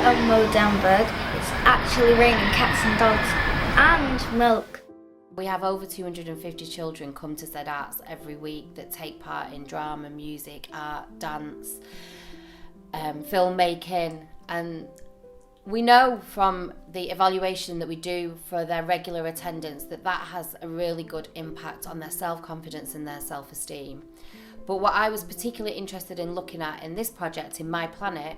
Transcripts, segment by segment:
of Modernberg, it's actually raining cats and dogs and milk. We have over 250 children come to Zed Arts every week that take part in drama, music, art, dance, filmmaking, and we know from the evaluation that we do for their regular attendance that that has a really good impact on their self-confidence and their self-esteem. But what I was particularly interested in looking at in this project, in My Planet,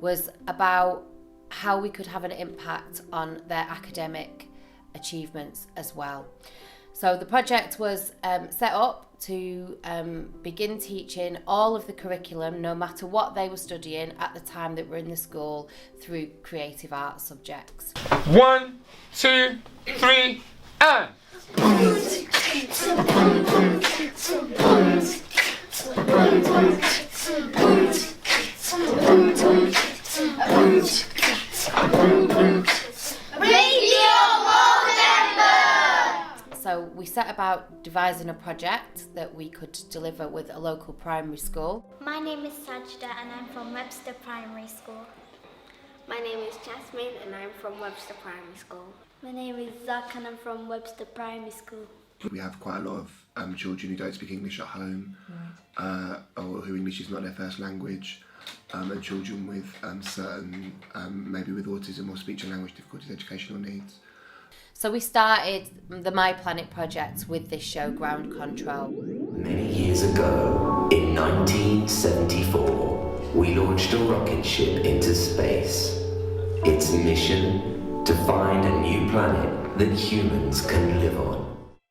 was about how we could have an impact on their academic achievements as well. So the project was set up to begin teaching all of the curriculum, no matter what they were studying at the time that we're in the school, through creative arts subjects. 1, 2, 3, and! So we set about devising a project that we could deliver with a local primary school. My name is Sajda and I'm from Webster Primary School. My name is Jasmine and I'm from Webster Primary School. My name is Zach and I'm from Webster Primary School. We have quite a lot of children who don't speak English at home, or who English is not their first language, and children with certain, maybe with autism or speech and language difficulties, educational needs. So we started the My Planet project with this show, Ground Control. Many years ago, in 1974, we launched a rocket ship into space. Its mission, to find a new planet that humans can live on.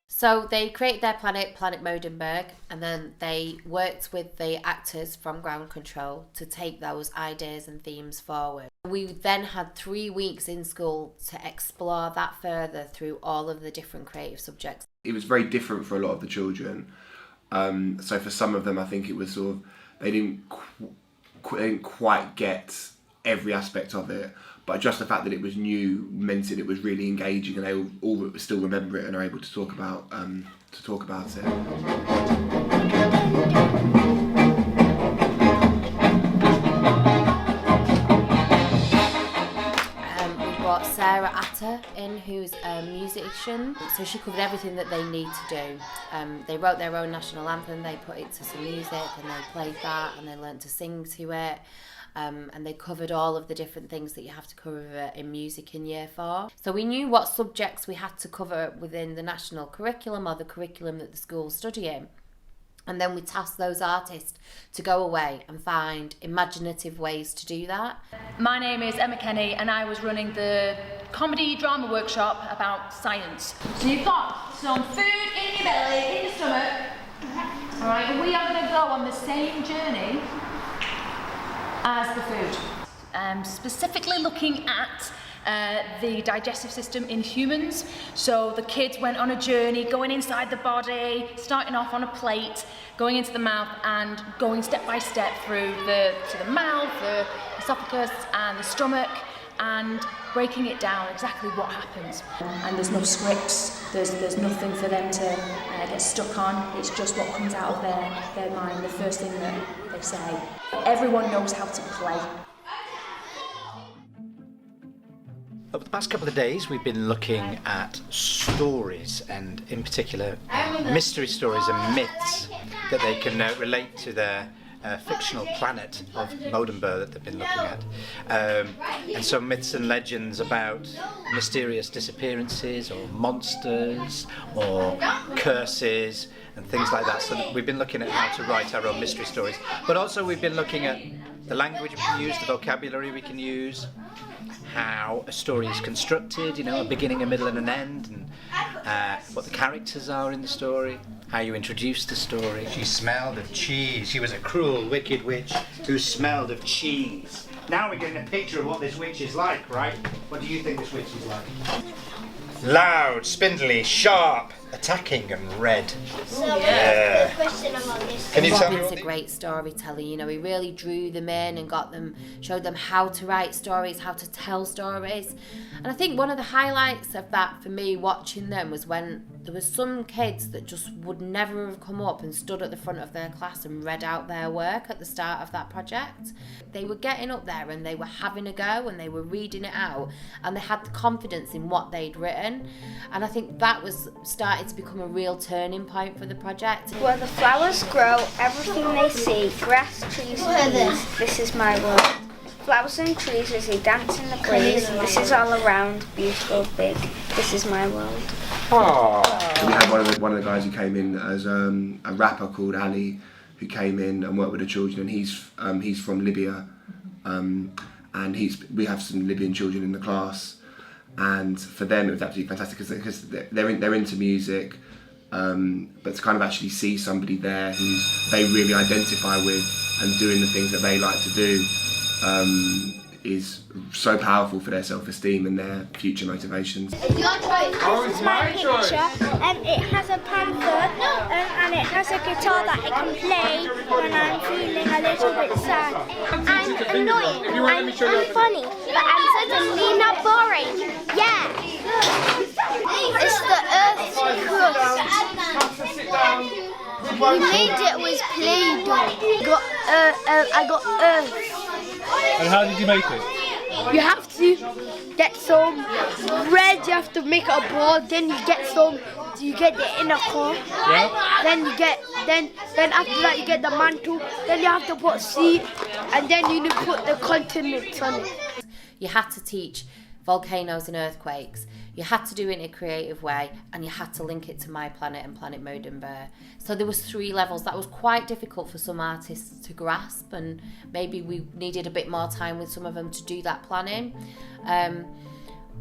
So they created their planet, Planet Modernberg, and then they worked with the actors from Ground Control to take those ideas and themes forward. We then had 3 weeks in school to explore that further through all of the different creative subjects. It was very different for a lot of the children. So for some of them, I think it was sort of, they didn't quite get every aspect of it, but just the fact that it was new meant that it was really engaging, and they all still remember it and are able to talk about it. We brought Sarah Atta in, who's a musician, so she covered everything that they need to do. They wrote their own national anthem, they put it to some music and they played that and they learnt to sing to it. And they covered all of the different things that you have to cover in music in year 4. So we knew what subjects we had to cover within the national curriculum or the curriculum that the school's studying. And then we tasked those artists to go away and find imaginative ways to do that. My name is Emma Kenny and I was running the comedy drama workshop about science. So you've got some food in your belly, in your stomach. All right, and we are going to go on the same journey as the food. Specifically looking at the digestive system in humans. So the kids went on a journey, going inside the body, starting off on a plate, going into the mouth and going step by step through to the mouth, the esophagus and the stomach, and breaking it down exactly what happens. And there's no scripts, there's nothing for them to get stuck on. It's just what comes out of their mind, the first thing that they say. Everyone knows how to play. Over the past couple of days we've been looking at stories, and in particular mystery stories and myths that they can relate to their fictional planet of Modernberg that they've been looking at. And some myths and legends about mysterious disappearances or monsters or curses and things like that. So we've been looking at how to write our own mystery stories, but also we've been looking at the language we can use, the vocabulary we can use, how a story is constructed, you know, a beginning, a middle and an end, and what the characters are in the story, how you introduce the story. She smelled of cheese. She was a cruel, wicked witch who smelled of cheese. Now we're getting a picture of what this witch is like, right? What do you think this witch is like? Loud, spindly, sharp, attacking and red. So a question about this. Can you tell me Robin's what a great storyteller, you know, he really drew them in and showed them how to write stories, how to tell stories. And I think one of the highlights of that for me watching them was when there was some kids that just would never have come up and stood at the front of their class and read out their work at the start of that project. They were getting up there and they were having a go and they were reading it out and they had the confidence in what they'd written. And I think that started to become a real turning point for the project. Where the flowers grow, everything they see, grass, trees, and leaves, this is my world. Flowers and trees as they dance in the breeze, this is all around, beautiful, big, this is my world. Aww. We had one of the guys who came in as a rapper called Ali, who came in and worked with the children, and he's from Libya, and we have some Libyan children in the class, and for them it was absolutely fantastic because they're into music, but to kind of actually see somebody there who they really identify with and doing the things that they like to do is so powerful for their self-esteem and their future motivations. Your choice. Oh, it's my choice. It has a panther and it has a guitar that I can play when I'm feeling a little bit sad. I'm annoying, I'm funny, but I'm suddenly not boring. Yeah. It's the Earth's crust. We made it with Play-Doh. I got Earth. And how did you make it? You have to get some bread, you have to make a ball, then you get the inner core. Yeah. Then after that you get the mantle, then you have to put seed, and then you need to put the continents on it. You had to teach volcanoes and earthquakes. You had to do it in a creative way, and you had to link it to My Planet and Planet Modernbur. So there was 3 levels. That was quite difficult for some artists to grasp, and maybe we needed a bit more time with some of them to do that planning.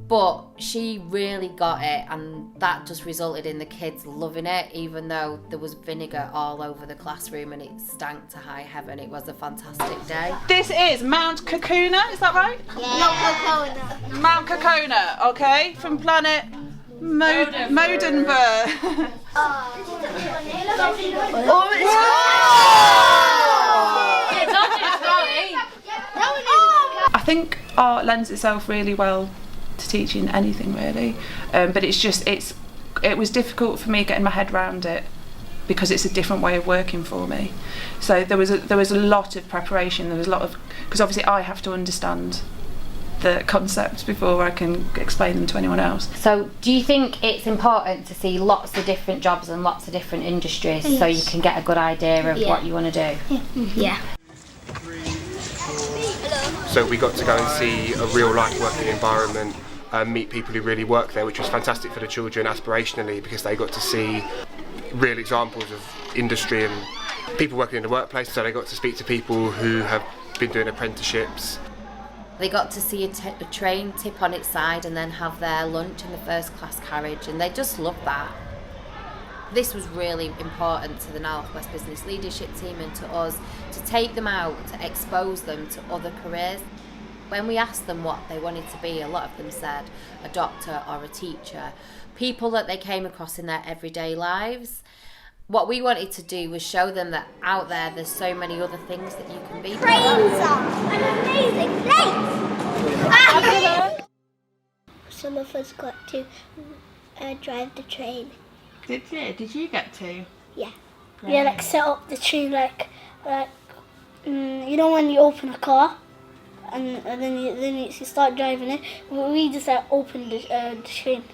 But she really got it, and that just resulted in the kids loving it, even though there was vinegar all over the classroom and it stank to high heaven. It was a fantastic day. This is Mount Kakuna, is that right? Yeah. Mount Kakuna, okay, from planet Modernbur. I think art lends itself really well to teaching anything really, but it was difficult for me getting my head around it because it's a different way of working for me. So there was a lot of preparation. There was a lot of, because obviously I have to understand the concepts before I can explain them to anyone else. So do you think it's important to see lots of different jobs and lots of different industries so you can get a good idea of what you want to do? Yeah. So we got to go and see a real life working environment, meet people who really work there, which was fantastic for the children aspirationally because they got to see real examples of industry and people working in the workplace. So they got to speak to people who have been doing apprenticeships. They got to see a train tip on its side and then have their lunch in the first class carriage, and they just loved that. This was really important to the Northwest Business Leadership Team and to us to take them out, to expose them to other careers. When we asked them what they wanted to be, a lot of them said a doctor or a teacher, people that they came across in their everyday lives. What we wanted to do was show them that out there's so many other things that you can be. Trains are an amazing place! Some of us got to drive the train. Did you get to? Yeah. Yeah, like set up the train like you know when you open a car and then you start driving it. We just opened the train.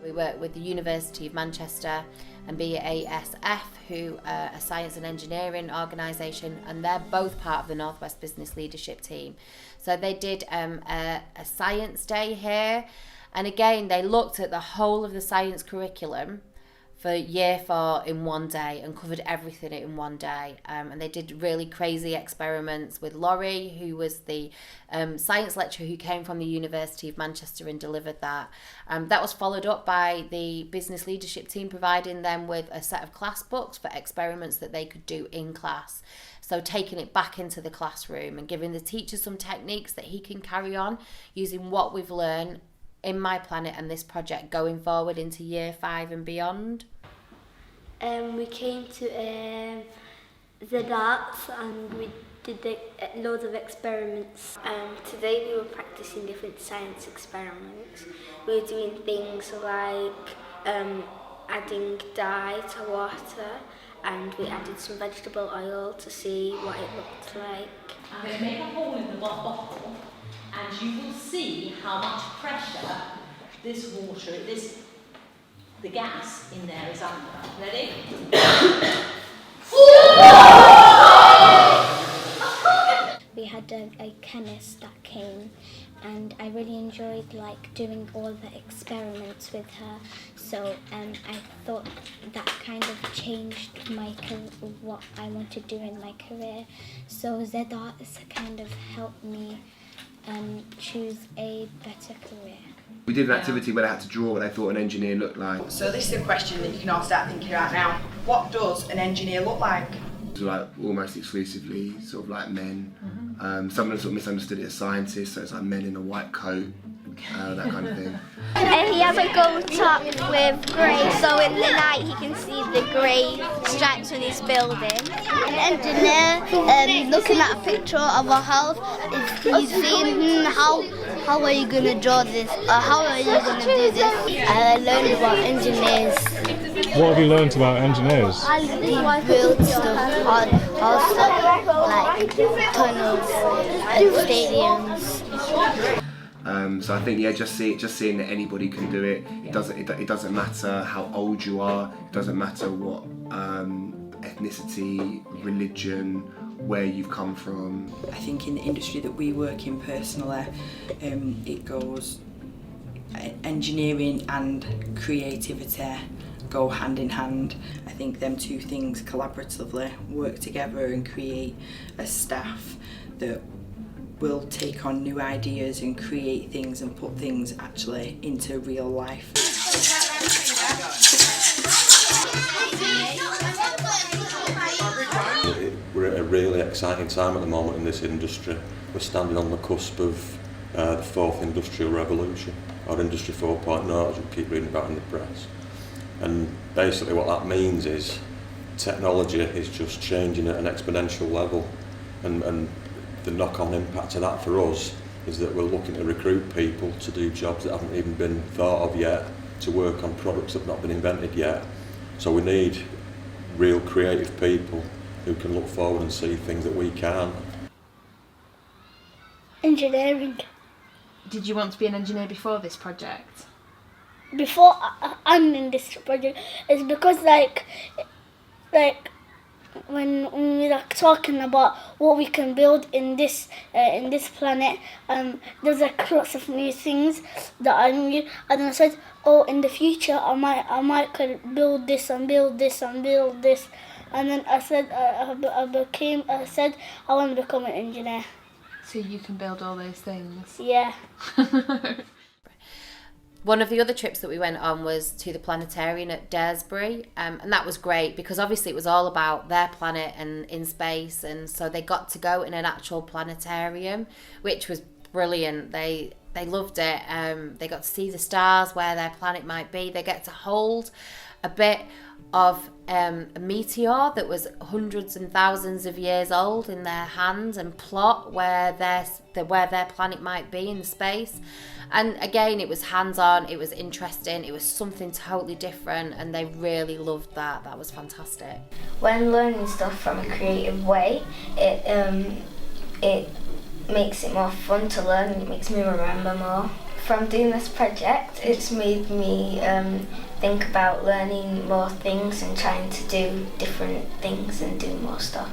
We work with the University of Manchester and BASF, who are a science and engineering organisation, and they're both part of the Northwest Business Leadership Team. So they did a science day here, and again they looked at the whole of the science curriculum for year 4 in one day and covered everything in one day, and they did really crazy experiments with Laurie, who was the science lecturer who came from the University of Manchester and delivered that. That was followed up by the business leadership team providing them with a set of class books for experiments that they could do in class. So taking it back into the classroom and giving the teacher some techniques that he can carry on using what we've learned in my planet and this project going forward into year 5 and beyond? We came to the darts and we did loads of experiments. Today we were practicing different science experiments. We were doing things like adding dye to water, and we added some vegetable oil to see what it looked like. I'm going to make a hole in the bottle and you will see how much pressure this water, the gas in there is under. Ready? We had a chemist that came, and I really enjoyed like doing all the experiments with her. So I thought that kind of changed what I want to do in my career. So Z-Arts kind of helped me choose a better career. We did an activity where I had to draw what I thought an engineer looked like. So this is a question that you can all start thinking about now. What does an engineer look like? It was like almost exclusively sort of like men. Some of them sort of misunderstood it as scientists, so it's like men in a white coat, that kind of thing. And he has a gold top with grey, so in the night he can see the grey stripes when he's building. An engineer looking at a picture of a house, he's saying, how are you going to draw this? Or how are you going to do this? I learned about engineers. What have you learnt about engineers? They build stuff also like tunnels and stadiums. So I think just seeing that anybody can do it. It doesn't matter how old you are. It doesn't matter what ethnicity, religion, where you've come from. I think in the industry that we work in personally, it goes engineering and creativity go hand in hand. I think them two things collaboratively work together and create a staff that will take on new ideas and create things and put things actually into real life. We're at a really exciting time at the moment in this industry. We're standing on the cusp of the 4th industrial revolution, or Industry 4.0 as we keep reading about in the press. And basically what that means is technology is just changing at an exponential level, and the knock-on impact of that for us is that we're looking to recruit people to do jobs that haven't even been thought of yet, to work on products that have not been invented yet. So we need real creative people who can look forward and see things that we can't. Engineering. Did you want to be an engineer before this project? Before I'm in this project, it's because like when we're like talking about what we can build in this planet, there's like lots of new things that I knew, and I said, oh, in the future I might could build this and build this and build this, and then I said I said I want to become an engineer. So you can build all those things? Yeah. One of the other trips that we went on was to the planetarium at Daresbury, and that was great because obviously it was all about their planet and in space, and so they got to go in an actual planetarium, which was brilliant. They loved it. They got to see the stars, where their planet might be. They get to hold a bit of a meteor that was hundreds and thousands of years old in their hands and plot where their planet might be in space. And again, it was hands-on, it was interesting, it was something totally different, and they really loved that. That was fantastic. When learning stuff from a creative way, it makes it more fun to learn and it makes me remember more. From doing this project, it's made me think about learning more things and trying to do different things and do more stuff.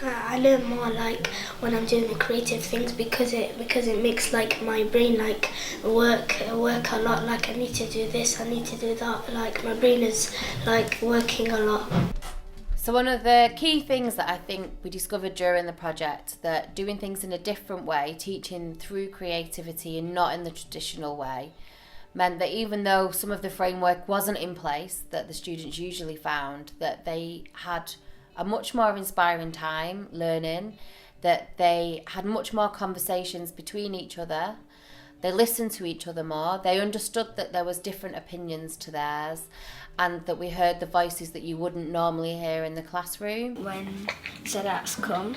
I learn more like when I'm doing the creative things because it makes like my brain like work a lot. Like I need to do this, I need to do that. Like my brain is like working a lot. So one of the key things that I think we discovered during the project, that doing things in a different way, teaching through creativity and not in the traditional way, meant that even though some of the framework wasn't in place that the students usually found, that they had a much more inspiring time learning, that they had much more conversations between each other, They listened to each other more. They understood that there was different opinions to theirs, and that we heard the voices that you wouldn't normally hear in the classroom. When ZARTs come,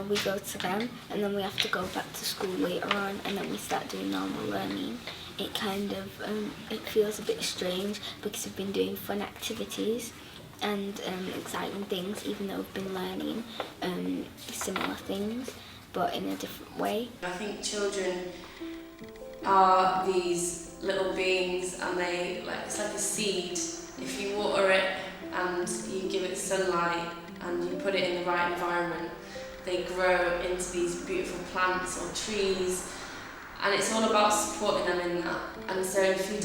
we go to them, and then we have to go back to school later on, and then we start doing normal learning. It kind of it feels a bit strange because we've been doing fun activities and exciting things, even though we've been learning similar things, but in a different way. I think children are these little beings, and it's like a seed. If you water it and you give it sunlight and you put it in the right environment, they grow into these beautiful plants or trees, and it's all about supporting them in that. And so if you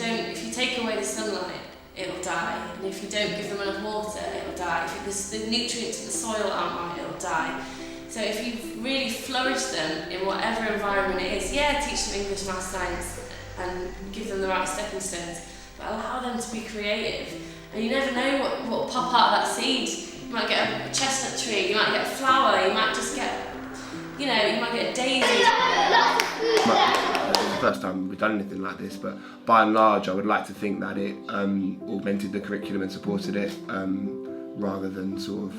take away the sunlight, it'll die, and if you don't give them enough water, it'll die. If the nutrients in the soil aren't right, it'll die. So if you really flourish them in whatever environment it is, teach them English, maths, science, and give them the right stepping stones, but allow them to be creative. And you never know what will pop out of that seed. You might get a chestnut tree, you might get a flower, you might just get, you might get a daisy. This is the first time we've done anything like this, but by and large I would like to think that it augmented the curriculum and supported it, rather than sort of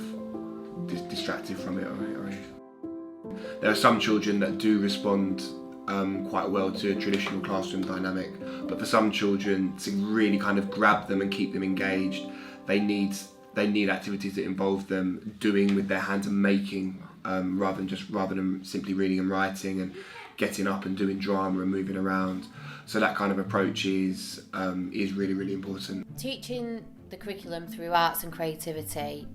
distracted from it or anything. There are some children that do respond quite well to a traditional classroom dynamic, but for some children, to really kind of grab them and keep them engaged, they need activities that involve them doing with their hands and making, rather than simply reading and writing and getting up and doing drama and moving around. So that kind of approach is really, really important. Teaching the curriculum through arts and creativity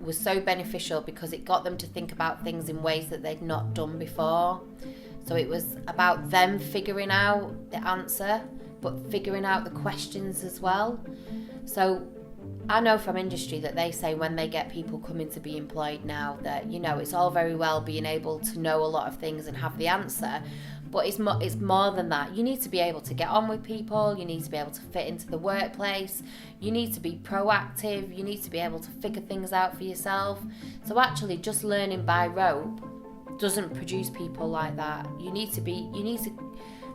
was so beneficial because it got them to think about things in ways that they'd not done before. So it was about them figuring out the answer, but figuring out the questions as well. So I know from industry that they say when they get people coming to be employed now that, it's all very well being able to know a lot of things and have the answer, but it's more than that. You need to be able to get on with people, you need to be able to fit into the workplace, you need to be proactive, you need to be able to figure things out for yourself. So actually just learning by rote doesn't produce people like that. You need to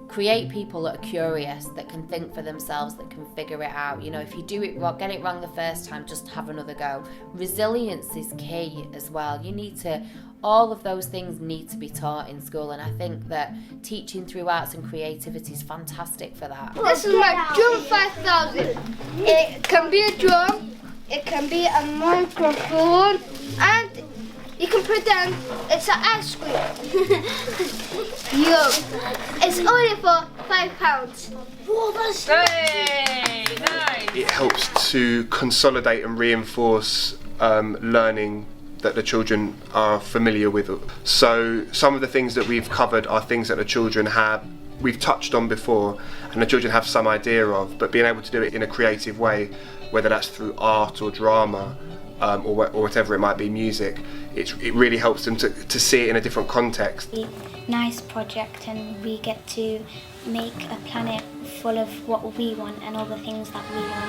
create people that are curious, that can think for themselves, that can figure it out. If you do it wrong, get it wrong the first time, just have another go. Resilience is key as well. All of those things need to be taught in school, and I think that teaching through arts and creativity is fantastic for that. This is my drum 5000. It can be a drum, it can be a microphone, and you can put down, it's an ice cream. It's only for £5. Whoa, that's Nice. It helps to consolidate and reinforce learning that the children are familiar with. So some of the things that we've covered are things that the children we've touched on before, and the children have some idea of, but being able to do it in a creative way, whether that's through art or drama, or whatever it might be, music, it really helps them to see it in a different context. Nice project, and we get to make a planet full of what we want and all the things that we want.